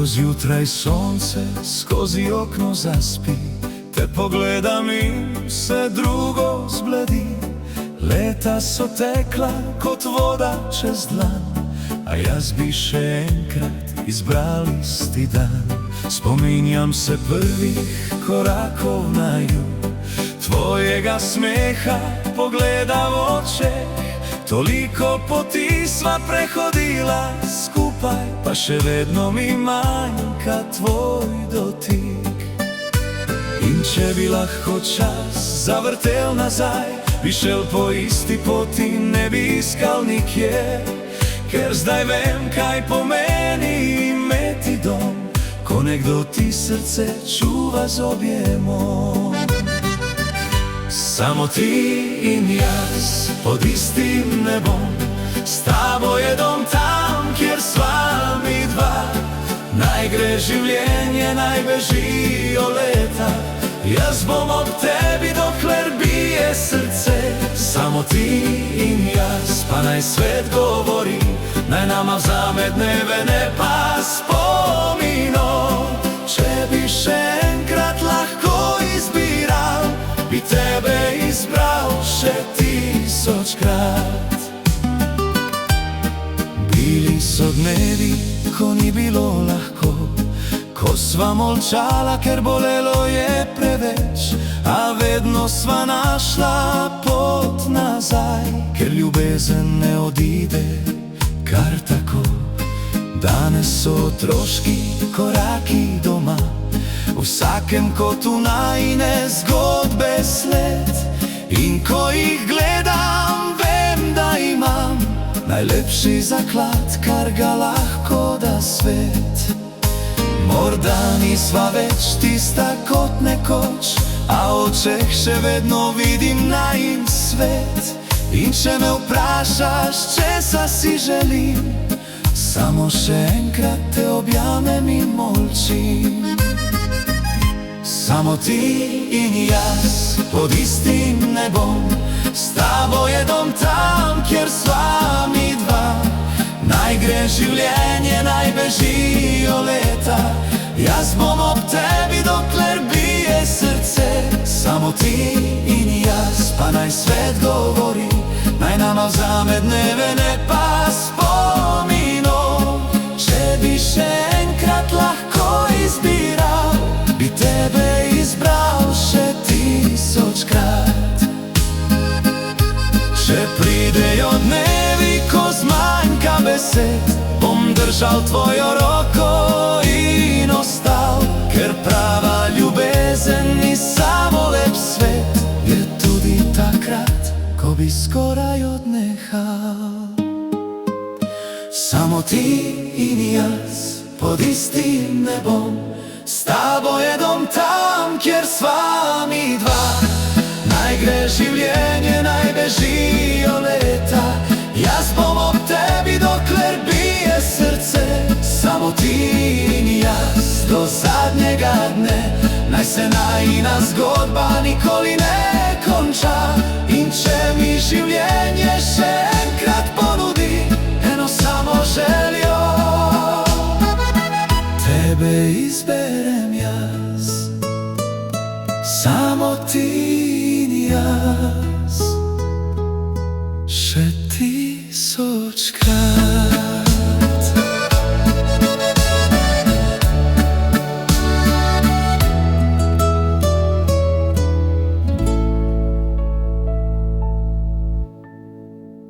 Kroz jutra i sonce, skozi okno zaspi, te pogledam i se drugo zbledi. Leta so tekla kot voda čez dlan, a jaz bi še enkrat izbral isti dan. Spominjam se prvih korakov naju, tvojega smeha, pogleda v očeh. Toliko poti sva prehodila skupaj, pa še vedno mi manjka tvoj dotik. In če bi lahko čas zavrtel nazaj, bi šel po isti poti, ne bi iskal nikjer. Ker zdaj vem, kaj pomeni imeti dom, ko nekdo ti srce čuva z objemom. Samo ti in jaz pod istim nebom, s tabo je dom tam, kjer sva mi dva. Naj gre življenje, naj bežijo leta, jaz bom ob tebi, dokler bije srce. Samo ti in jaz, pa naj svet govori, naj nama vzame dneve, ne pa spominov. Če bi še enkrat lahko izbiral, bi tebe izbral še 1000krat. Bili so dnevi, ko ni bilo lahko, ko sva molčala, ker bolelo je preveč, a vedno sva našla pot nazaj, ker ljubezen ne odide kar tako. Danes so otroški koraki doma, v vsakem kotu najine zgodbe sled. In ko jih gledam, vem, da imam najlepši zaklad, kar ga lahko da svet. Morda nisva več tista kot nekoč, a v očeh še vedno vidim najin svet. In če me vprašaš, česa si želim, samo še enkrat te objamem in molčim. Samo ti in jaz pod istim nebom, s tabo je dom tam, kjer sva mi dva. Naj gre življenje, naj bežijo leta, jaz bom ob tebi, dokler bije srce. Samo ti in jaz, pa naj svet govori, naj nama vzame dneve, ne pa spominov. Če bi še enkrat lahko izbiral, bi tebe izbral še 1000krat. Če pridejo dnevi, ko zmanjka besed, bom držal tvojo roko in ostal. Ker prava ljubezen ni samo lep svet, je tudi takrat, ko bi skoraj odnehal. Samo ti in jaz pod istim nebom, s tabo je dom tam, kjer sva mi dva. Naj gre življenje, naj bežijo leta, jaz bom ob tebi, dokler bije srce. Samo ti in jaz do zadnjega dne, naj se najina zgodba nikoli ne konča. In če mi življenje še enkrat ponudi eno samo željo, tebe izberem jaz. Samo ti in jaz še 1000krat.